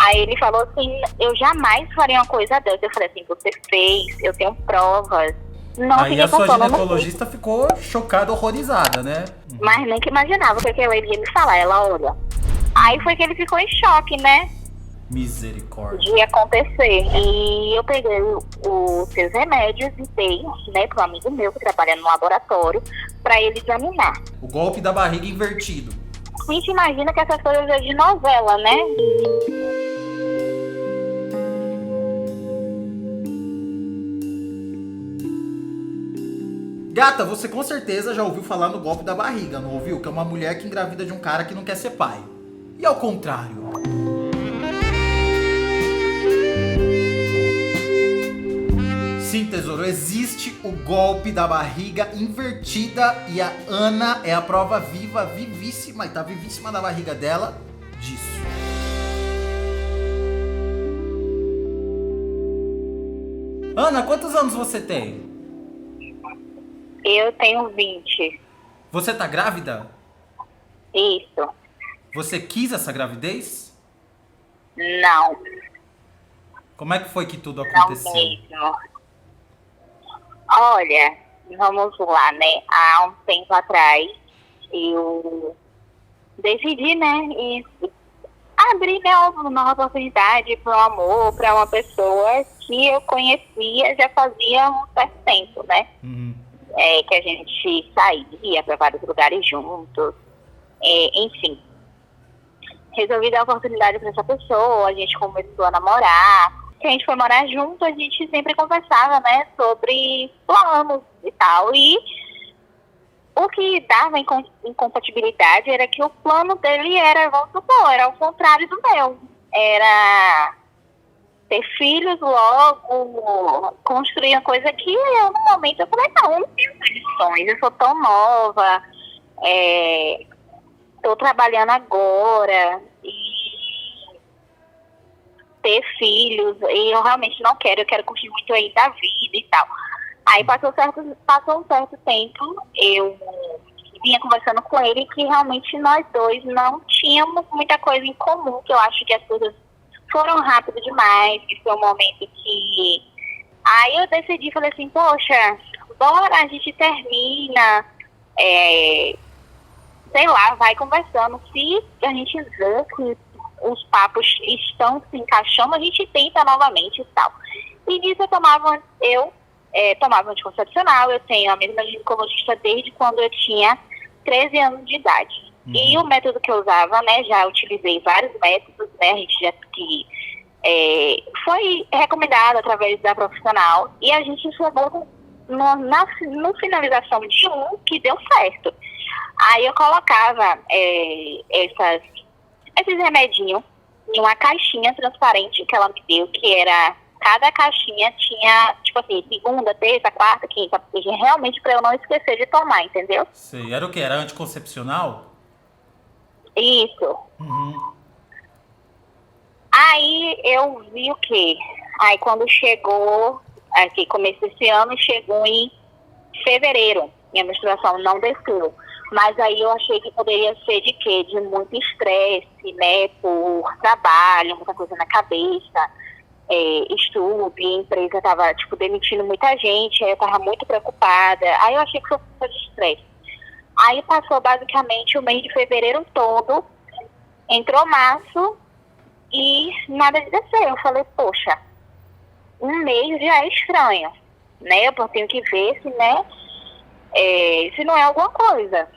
Aí ele falou assim, eu jamais faria uma coisa dessa. Eu falei assim, você fez, eu tenho provas. Não Aí fiquei a sua contando, não sei. ginecologista ficou chocada, horrorizada, né? Mas nem que imaginava o que ela ia me falar. Ela, olha. Aí foi que ele ficou em choque, né? Misericórdia. De acontecer. E eu peguei os seus remédios e dei, né, para um amigo meu que trabalha no laboratório, para ele examinar. O golpe da barriga invertido. A gente imagina que essas coisas é de novela, né? Gata, você com certeza já ouviu falar no golpe da barriga, não ouviu? Que é uma mulher que engravida de um cara que não quer ser pai. E ao contrário? Sim, tesouro, existe o golpe da barriga invertida e a Ana é a prova viva, vivíssima, e tá vivíssima da barriga dela disso. Ana, quantos anos você tem? Eu tenho 20. Você tá grávida? Isso. Você quis essa gravidez? Não. Como é que foi que tudo Não aconteceu? mesmo. Olha, vamos lá, né? Há um tempo atrás, eu decidi, né? E abrir, né, uma oportunidade para o amor, para uma pessoa que eu conhecia já fazia um certo tempo, né? Que a gente saía para vários lugares juntos, enfim. Resolvi dar oportunidade para essa pessoa, a gente começou a namorar. Que a gente foi morar junto, a gente sempre conversava, né, sobre planos e tal. E o que dava incompatibilidade era que o plano dele era, vamos supor, era o contrário do meu. Era ter filhos logo, construir uma coisa que eu, no momento, eu falei, não tenho condições, eu sou tão nova, estou trabalhando agora, e ter filhos, e eu realmente não quero, eu quero curtir muito aí da vida e tal. Aí passou um certo tempo, eu vinha conversando com ele que realmente nós dois não tínhamos muita coisa em comum, que eu acho que as coisas foram rápido demais, que foi um momento que... Aí eu decidi, falei assim, poxa, bora, a gente termina, sei lá, vai conversando. Se a gente vê que os papos estão se encaixando, a gente tenta novamente e tal. E nisso eu tomava anticoncepcional, eu tenho a mesma ginecologista desde quando eu tinha 13 anos de idade. E o método que eu usava, né, já utilizei vários métodos, né, a gente já foi recomendado através da profissional, e a gente chegou no finalização de um que deu certo. Aí eu colocava esses remedinhos em uma caixinha transparente que ela me deu, que era... Cada caixinha tinha, tipo assim, segunda, terça, quarta, quinta, realmente para eu não esquecer de tomar, entendeu? Sei, era o quê? Era anticoncepcional? Isso. Aí eu vi o quê? Aí quando chegou, aqui começo desse ano, chegou em fevereiro, minha menstruação não desceu. Mas aí eu achei que poderia ser de quê? De muito estresse, né? Por trabalho, muita coisa na cabeça. Estudo, a empresa estava demitindo muita gente, aí eu estava muito preocupada, aí eu achei que foi por de estresse. Aí passou basicamente o mês de fevereiro todo, entrou março e nada de descer. Eu falei, poxa, um mês já é estranho, né? Eu tenho que ver se, né, se não é alguma coisa.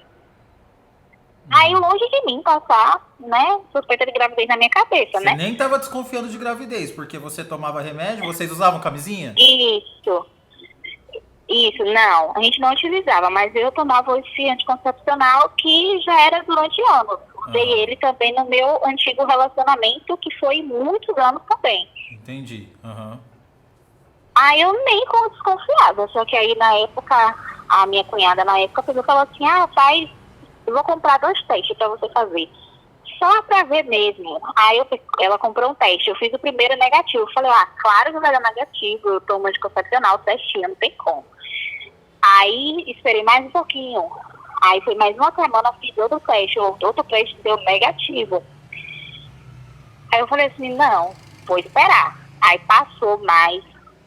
Aí longe de mim passar, né, suspeita de gravidez na minha cabeça, né? Você nem tava desconfiando de gravidez, porque você tomava remédio, vocês usavam camisinha? Isso, não, a gente não utilizava, mas eu tomava esse anticoncepcional que já era durante anos. Usei ele também no meu antigo relacionamento, que foi muitos anos também. Entendi. Aí eu nem desconfiava, só que aí na época, a minha cunhada na época falou assim, eu vou comprar 2 testes pra você fazer. Só pra ver mesmo. Aí ela comprou um teste, eu fiz o primeiro negativo. Eu falei, claro que vai dar negativo, eu tomo anticoncepcional, testinho, não tem como. Aí esperei mais um pouquinho. Aí foi mais uma semana, fiz outro teste deu negativo. Aí eu falei assim, não, vou esperar. Aí passou mais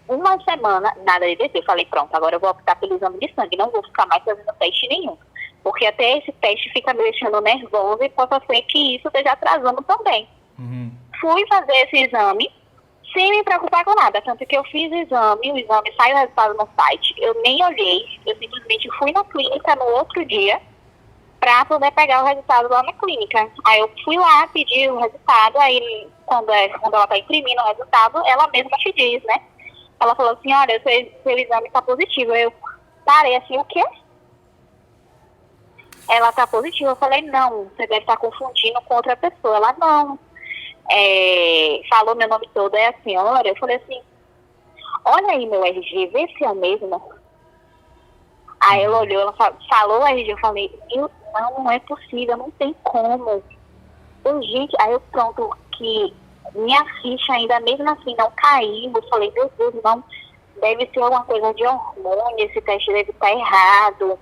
uma semana, nada de descer. Eu falei, pronto, agora eu vou optar pelo exame de sangue, não vou ficar mais fazendo teste nenhum. Porque até esse teste fica me deixando nervosa e pode ser que isso esteja atrasando também. Uhum. Fui fazer esse exame sem me preocupar com nada. Tanto que eu fiz o exame saiu o resultado no site. Eu nem olhei, eu simplesmente fui na clínica no outro dia para poder pegar o resultado lá na clínica. Aí eu fui lá, pedi o resultado, aí quando ela tá imprimindo o resultado, ela mesma te diz, né? Ela falou assim, olha, seu exame tá positivo. Eu parei assim, o quê? Ela tá positiva. Eu falei, não, você deve estar confundindo com outra pessoa. Ela, não. Falou meu nome todo, é a senhora. Eu falei assim, olha aí meu RG, vê se é o mesmo. Aí ela olhou, ela falou o RG, eu falei, não é possível, não tem como. Gente, aí eu pronto, que minha ficha ainda mesmo assim não caiu. Eu falei, meu Deus, não, deve ser alguma coisa de hormônio, esse teste deve estar errado.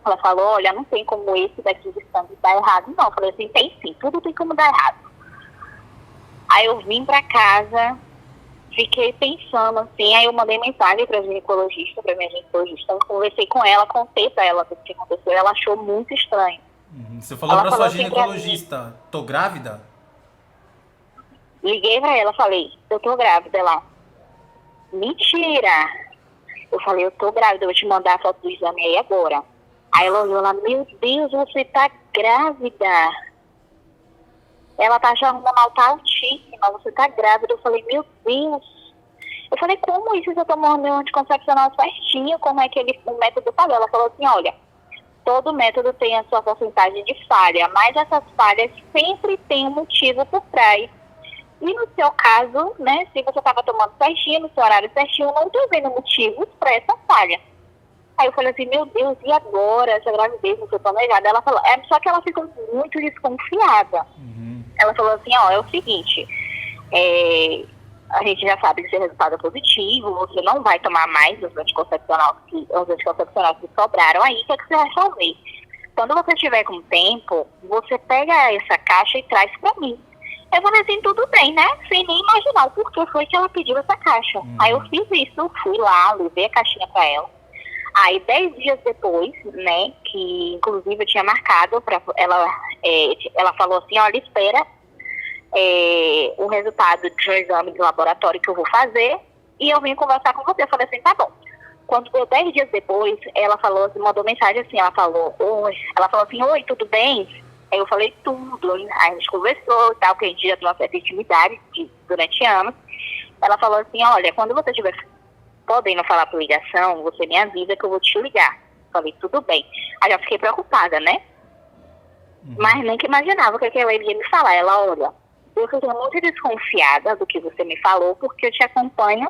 Ela falou, olha, não tem como esse daqui de sangue dar errado. Não, eu falei assim, tem sim, tudo tem como dar errado. Aí eu vim pra casa, fiquei pensando assim, aí eu mandei mensagem pra minha ginecologista, eu conversei com ela, contei pra ela o que aconteceu, ela achou muito estranho. Você falou Ela pra falou sua assim ginecologista, tô grávida? Liguei pra ela, falei, eu tô grávida. Ela, mentira! Eu falei, eu tô grávida, eu vou te mandar a foto do exame aí agora. Aí ela olhou lá, meu Deus, você tá grávida. Ela tá já hormonal, tá altíssima, você tá grávida. Eu falei, meu Deus. Eu falei, como isso? Você tomou meu anticoncepcional certinho? Como é que o método falou? Ela falou assim, olha, todo método tem a sua porcentagem de falha, mas essas falhas sempre tem um motivo por trás. E no seu caso, né, se você estava tomando certinho, no seu horário certinho, eu não estou vendo motivos para essa falha. Aí eu falei assim, meu Deus, e agora? Essa gravidez não foi planejada? Ela falou, só que ela ficou muito desconfiada. Ela falou assim, ó, é o seguinte, a gente já sabe que seu resultado é positivo, você não vai tomar mais os anticoncepcionais que sobraram aí, o que é que você vai fazer? Quando você tiver com tempo, você pega essa caixa e traz pra mim. Eu falei assim, tudo bem, né? Sem nem imaginar o porquê foi que ela pediu essa caixa. Aí eu fiz isso, fui lá, levei a caixinha pra ela. Aí 10 dias depois, né, que inclusive eu tinha marcado pra ela falou assim, olha, espera o resultado de um exame de laboratório que eu vou fazer e eu vim conversar com você. Eu falei assim, tá bom. Quando deu 10 dias depois, ela falou, mandou mensagem assim, ela falou assim, oi, tudo bem? Aí eu falei tudo, aí a gente conversou e tal, porque a gente já tem uma certa intimidade durante anos. Ela falou assim, olha, quando você estiver podendo falar por ligação, você me avisa que eu vou te ligar. Falei, tudo bem. Aí já fiquei preocupada, né? Mas nem que imaginava o que ela iria me falar. Ela, olha, eu fiquei muito desconfiada do que você me falou, porque eu te acompanho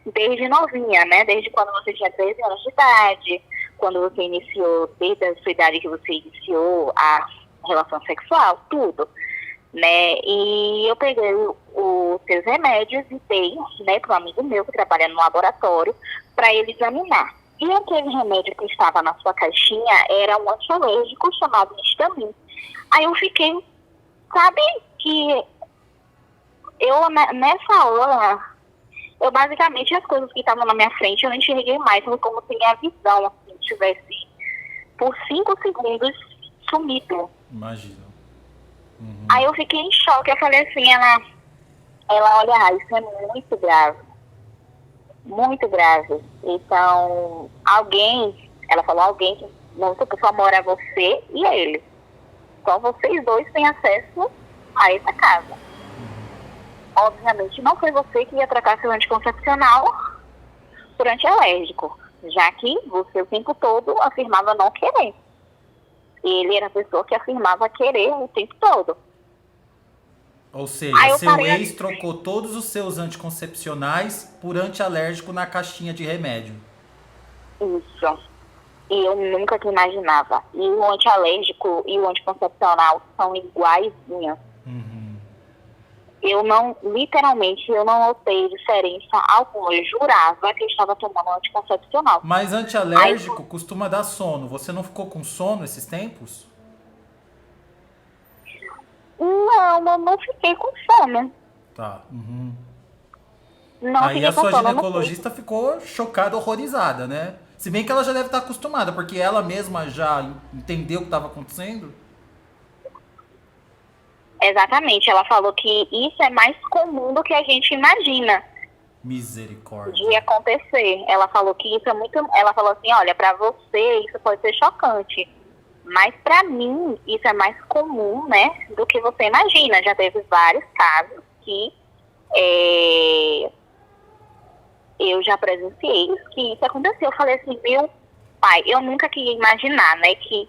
desde novinha, né? Desde quando você tinha 13 anos de idade, quando você iniciou, desde a sua idade que você iniciou a relação sexual, tudo, né? E eu peguei os seus remédios e dei, né, para um amigo meu que trabalha no laboratório para ele examinar. E aquele remédio que estava na sua caixinha era um antialérgico chamado Histamin. Aí eu fiquei, sabe, que eu nessa hora, eu basicamente as coisas que estavam na minha frente eu não enxerguei mais, foi como se minha visão assim, tivesse por 5 segundos sumido. Imagino. Aí eu fiquei em choque, eu falei assim, ela olha, isso é muito grave. Muito grave. Então, ela falou, alguém que não só mora você e ele. Só vocês dois têm acesso a essa casa. Obviamente não foi você que ia trocar seu anticoncepcional por antialérgico, já que você o tempo todo afirmava não querer. Ele era a pessoa que afirmava querer o tempo todo. Ou seja, seu ex trocou todos os seus anticoncepcionais por antialérgico na caixinha de remédio. Isso. E eu nunca que imaginava. E o antialérgico e o anticoncepcional são iguaizinhos. Literalmente, eu não notei diferença alguma. Eu jurava que eu estava tomando anticoncepcional. Mas antialérgico costuma dar sono. Você não ficou com sono esses tempos? Não, não fiquei com fome. Tá. Uhum. Não Aí fiquei a com sua fome, eu não ginecologista ficou chocada, horrorizada, né? Se bem que ela já deve estar acostumada, porque ela mesma já entendeu o que estava acontecendo. Exatamente, ela falou que isso é mais comum do que a gente imagina Misericórdia. de acontecer. Ela falou que isso é muito. Ela falou assim: olha, pra você isso pode ser chocante, mas pra mim isso é mais comum, né, do que você imagina. Já teve vários casos que eu já presenciei que isso aconteceu. Eu falei assim: meu pai, eu nunca queria imaginar, né, que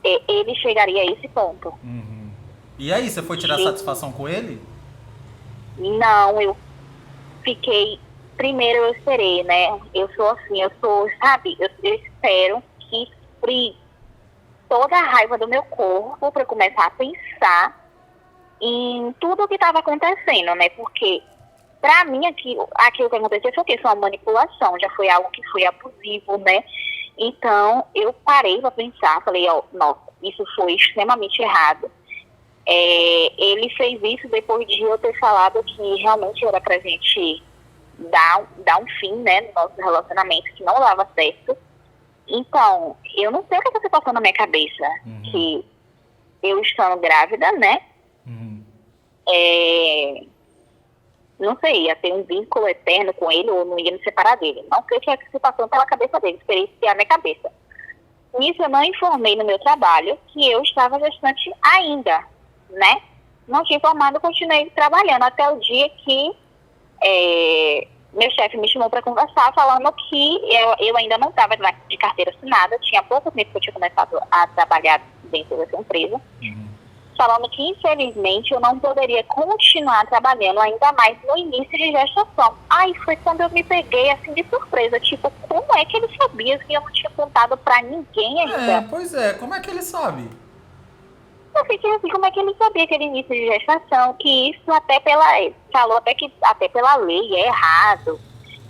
ele chegaria a esse ponto. Uhum. E aí, você foi tirar satisfação com ele? Não, eu fiquei. Primeiro eu esperei, né? Eu sou assim, sabe, eu espero que esfrie toda a raiva do meu corpo para começar a pensar em tudo o que estava acontecendo, né? Porque pra mim aquilo que aconteceu foi o quê? Foi uma manipulação, já foi algo que foi abusivo, né? Então eu parei para pensar, falei, ó, nossa, isso foi extremamente errado. Ele fez isso depois de eu ter falado que realmente era pra gente dar um fim, né, no nosso relacionamento, que não dava certo. Então, eu não sei o que você passou na minha cabeça, que eu estando grávida, né, não sei, ia ter um vínculo eterno com ele ou não ia me separar dele. Não sei o que é que se passou pela cabeça dele, esperei esfriar a minha cabeça. Nisso eu não informei no meu trabalho que eu estava gestante ainda, né? Não tinha informado, continuei trabalhando até o dia que meu chefe me chamou para conversar, falando que eu ainda não estava de carteira assinada, tinha pouco tempo que eu tinha começado a trabalhar dentro dessa empresa, falando que infelizmente eu não poderia continuar trabalhando ainda mais no início de gestação. Aí foi quando eu me peguei assim de surpresa, tipo, como é que ele sabia que eu não tinha contado para ninguém ainda? Pois é, como é que ele sabe? Eu fiquei assim, como é que ele sabia aquele início de gestação, que isso falou até pela lei é errado,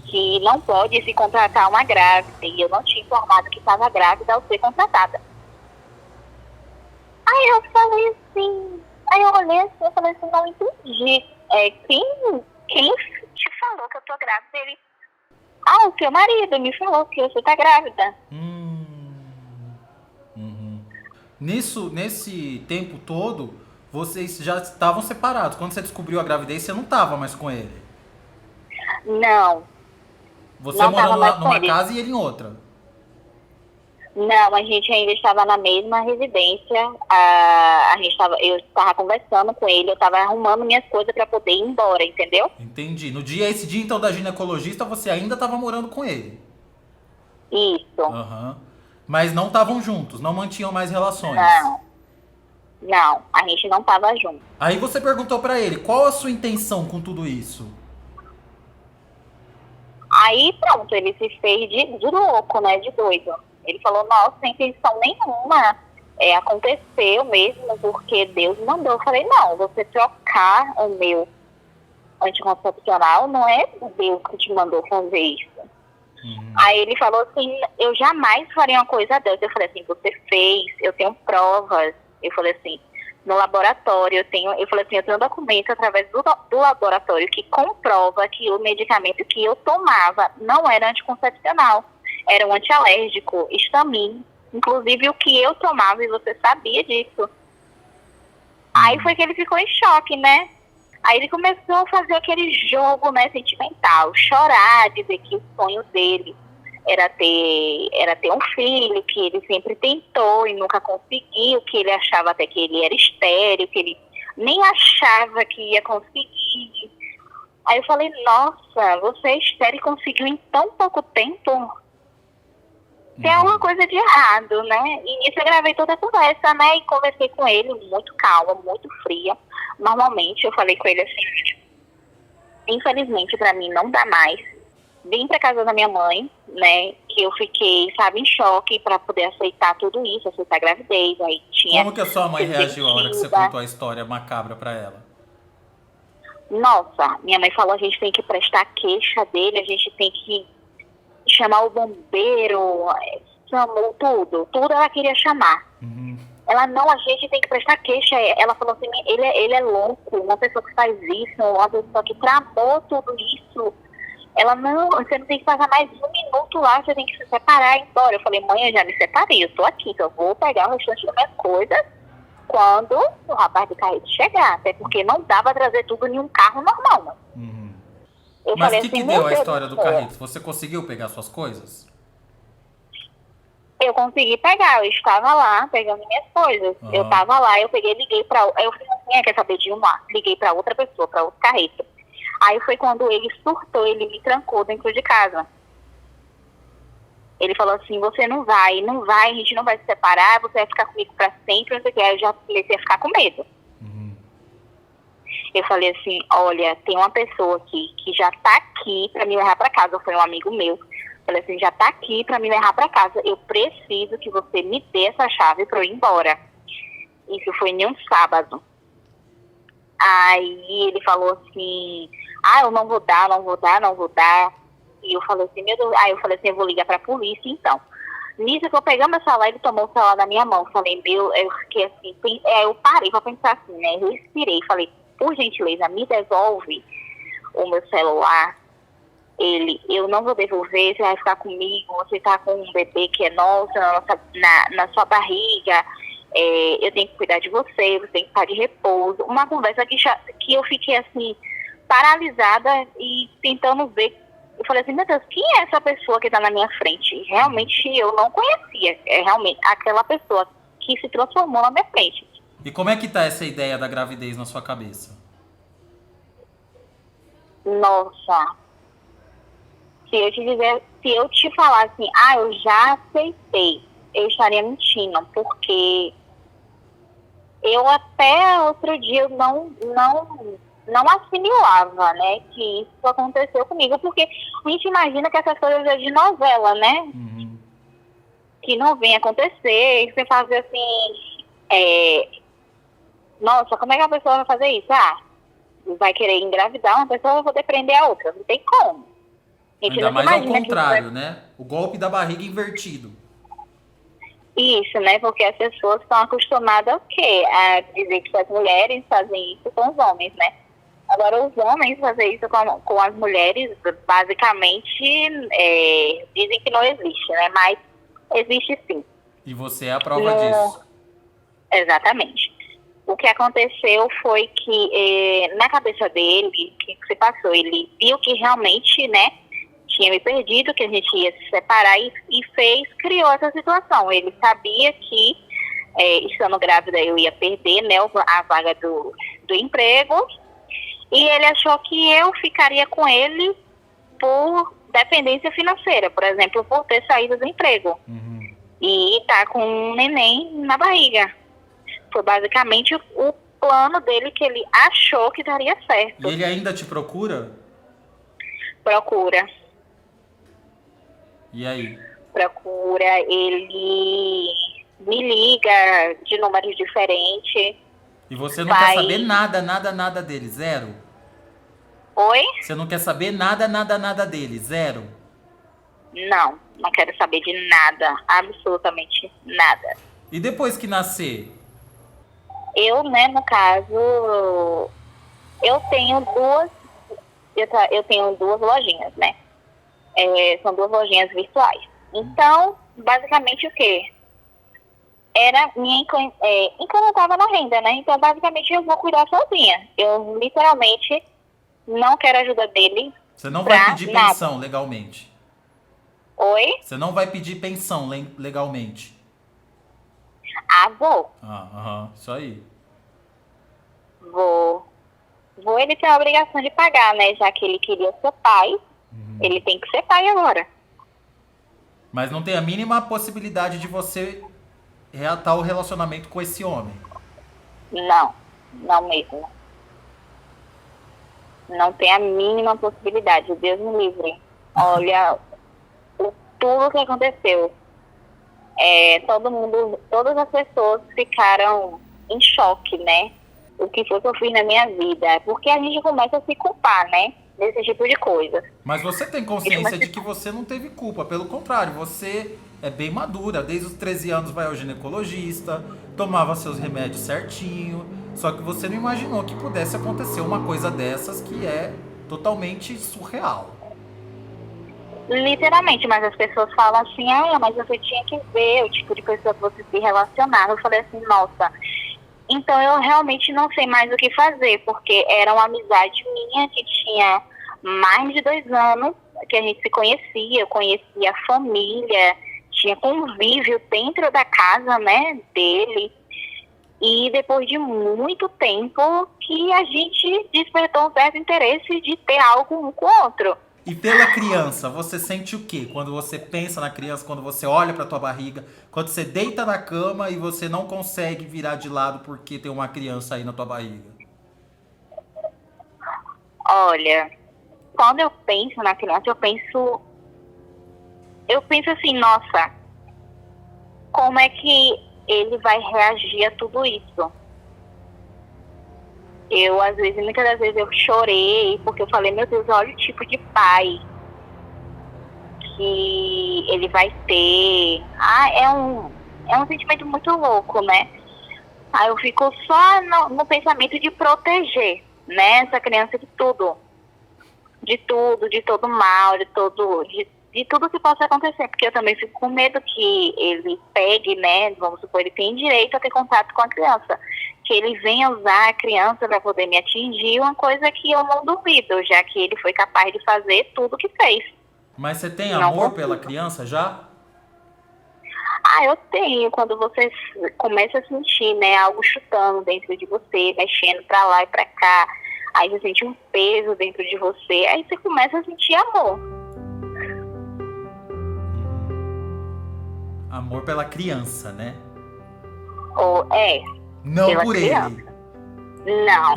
que não pode se contratar uma grávida, e eu não tinha informado que estava grávida ao ser contratada. Aí eu falei assim, aí eu olhei assim, eu falei assim, não entendi. Quem te falou que eu tô grávida? Ele, o seu marido me falou que você tá grávida. Nesse tempo todo, vocês já estavam separados. Quando você descobriu a gravidez, você não estava mais com ele. Não. Você não morando tava mais numa com ele. casa e ele em outra. Não, a gente ainda estava na mesma residência. Eu estava conversando com ele, eu estava arrumando minhas coisas para poder ir embora, entendeu? Entendi. Esse dia então da ginecologista, você ainda estava morando com ele. Isso. Mas não estavam juntos, não mantinham mais relações. Não, a gente não estava junto. Aí você perguntou pra ele, qual a sua intenção com tudo isso? Aí pronto, ele se fez de louco, né, de doido. Ele falou, nossa, sem intenção nenhuma, aconteceu mesmo porque Deus mandou. Eu falei, não, você trocar o meu anticoncepcional não é Deus que te mandou fazer isso. Aí ele falou assim, eu jamais faria uma coisa dessa. Eu falei assim, você fez, eu tenho provas. Eu falei assim, no laboratório, eu falei assim, eu tenho um documento através do laboratório que comprova que o medicamento que eu tomava não era anticoncepcional, era um antialérgico, Histamin, inclusive o que eu tomava, e você sabia disso. Aí foi que ele ficou em choque, né? Aí ele começou a fazer aquele jogo, né, sentimental, chorar, dizer que o sonho dele era ter um filho, que ele sempre tentou e nunca conseguiu, que ele achava até que ele era estéril, que ele nem achava que ia conseguir. Aí eu falei, nossa, você é estéril e conseguiu em tão pouco tempo? Tem alguma coisa de errado, né? E nisso eu gravei toda a conversa, né? E conversei com ele muito calma, muito fria. Normalmente eu falei com ele assim, infelizmente pra mim não dá mais. Vim pra casa da minha mãe, né? Que eu fiquei, sabe, em choque pra poder aceitar tudo isso, aceitar a gravidez. Aí tinha. Como que a sua mãe reagiu a hora que você contou a história macabra pra ela? Nossa, minha mãe falou, a gente tem que prestar queixa dele, a gente tem que chamar o bombeiro, chamou tudo ela queria chamar. Ela, não, a gente tem que prestar queixa. Ela falou assim, ele é louco, uma pessoa que faz isso, uma pessoa que tramou tudo isso. Ela, não, você não tem que passar mais 1 minuto lá, você tem que se separar e ir embora. Eu falei, mãe, eu já me separei, eu tô aqui, então eu vou pegar o restante das minhas coisas quando o rapaz do carrete chegar. Até porque não dá pra trazer tudo em um carro normal, não. Eu Mas falei o que assim, deu meu a Deus história do céu. carrete? Você conseguiu pegar suas coisas? Eu consegui pegar, eu estava lá pegando minhas coisas. Aham. Eu estava lá, eu peguei, liguei pra. Eu falei assim, quer saber de uma? Liguei pra outra pessoa, pra outro carrete. Aí foi quando ele surtou, ele me trancou dentro de casa. Ele falou assim, você não vai, a gente não vai se separar, você vai ficar comigo pra sempre, não sei o que. Aí eu já comecei a ficar com medo. Eu falei assim, olha, tem uma pessoa aqui que já tá aqui pra me levar pra casa. Foi um amigo meu. Eu falei assim, já tá aqui pra me levar pra casa. Eu preciso que você me dê essa chave pra eu ir embora. Isso foi em um sábado. Aí ele falou assim, eu não vou dar. E eu falei assim, meu Deus. Aí eu falei assim, eu vou ligar pra polícia então. Nisso que eu peguei meu celular, ele tomou o celular da minha mão. Falei, eu fiquei assim, eu parei pra pensar assim, né? Eu respirei, falei, por gentileza, me devolve o meu celular. Eu não vou devolver, você vai ficar comigo, você tá com um bebê que é nosso, na sua barriga, eu tenho que cuidar de você tem que estar de repouso. Uma conversa que eu fiquei assim, paralisada e tentando ver. Eu falei assim, meu Deus, quem é essa pessoa que tá na minha frente? Realmente eu não conhecia, realmente aquela pessoa que se transformou na minha frente. E como é que tá essa ideia da gravidez na sua cabeça? Nossa, se eu te falar assim, eu já aceitei, eu estaria mentindo, porque eu até outro dia eu não assimilava, né, que isso aconteceu comigo, porque a gente imagina que essas coisas é de novela, né, que não vem acontecer, e você faz assim, nossa, como é que a pessoa vai fazer isso? Vai querer engravidar uma pessoa, vai poder prender a outra, não tem como. Ainda mais ao contrário, né? O golpe da barriga invertido. Isso, né? Porque as pessoas estão acostumadas ao quê? A dizer que as mulheres fazem isso com os homens, né? Agora, os homens fazem isso com as mulheres, basicamente, dizem que não existe, né? Mas existe sim. E você é a prova disso. Exatamente. O que aconteceu foi que, na cabeça dele, o que se passou? Ele viu que realmente, né, tinha me perdido, que a gente ia se separar e criou essa situação. Ele sabia que, estando grávida, eu ia perder, né, a vaga do emprego, e ele achou que eu ficaria com ele por dependência financeira, por exemplo, por ter saído do emprego e estar com um neném na barriga. Foi basicamente o plano dele, que ele achou que daria certo. E ele ainda te procura? Procura. E aí? Procura, ele me liga de números diferentes. E você não quer saber nada dele? Zero? Oi? Você não quer saber nada dele? Zero? Não quero saber de nada. Absolutamente nada. E depois que nascer? Eu, né, no caso, eu tenho duas lojinhas, né? São 2 lojinhas virtuais. Então, basicamente o quê? Era minha enquanto eu estava na renda, né? Então, basicamente, eu vou cuidar sozinha. Eu, literalmente, não quero ajuda dele. Você não vai pedir pensão legalmente? Oi? Você não vai pedir pensão legalmente? Vou. Isso aí. Vou. Ele tem a obrigação de pagar, né? Já que ele queria ser pai, ele tem que ser pai agora. Mas não tem a mínima possibilidade de você reatar o relacionamento com esse homem? Não mesmo. Não tem a mínima possibilidade, Deus me livre. Olha, tudo que aconteceu. Todas as pessoas ficaram em choque, né? O que foi que eu fiz na minha vida. Porque a gente começa a se culpar, né? Desse tipo de coisa. Mas você tem consciência de que você não teve culpa. Pelo contrário, você é bem madura. Desde os 13 anos vai ao ginecologista, tomava seus remédios certinho. Só que você não imaginou que pudesse acontecer uma coisa dessas que é totalmente surreal. Literalmente, mas as pessoas falam assim, mas você tinha que ver o tipo de pessoa que você se relacionava. Eu falei assim, nossa, então eu realmente não sei mais o que fazer, porque era uma amizade minha que tinha mais de 2 anos que a gente se conhecia, eu conhecia a família, tinha convívio dentro da casa, né, dele. E depois de muito tempo que a gente despertou um certo interesse de ter algo um com o outro. E pela criança, você sente o quê? Quando você pensa na criança, quando você olha pra tua barriga, quando você deita na cama e você não consegue virar de lado porque tem uma criança aí na tua barriga? Olha, quando eu penso na criança, eu penso assim, nossa, como é que ele vai reagir a tudo isso? Muitas das vezes eu chorei, porque eu falei, meu Deus, olha o tipo de pai que ele vai ter. É um sentimento muito louco, né? Aí eu fico só no pensamento de proteger, né, essa criança de tudo. De tudo, de todo mal, de tudo que possa acontecer, porque eu também fico com medo que ele pegue, né, vamos supor, ele tem direito a ter contato com a criança, que ele venha usar a criança para poder me atingir, uma coisa que eu não duvido, já que ele foi capaz de fazer tudo que fez. Mas você tem Não amor consigo. pela criança já? Eu tenho, quando você começa a sentir, né, algo chutando dentro de você, mexendo para lá e para cá, aí você sente um peso dentro de você, aí você começa a sentir amor. Amor pela criança, né? Não Pela por criança. ele. Não,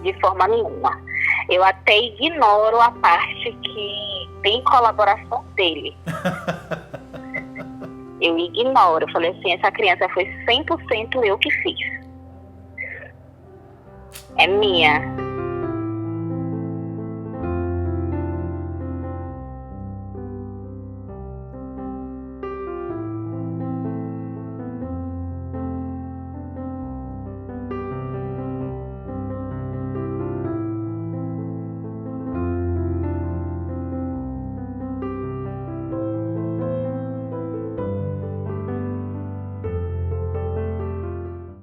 de forma nenhuma. Eu até ignoro a parte que tem colaboração dele. Eu ignoro. Eu falei assim, essa criança foi 100% eu que fiz. É minha.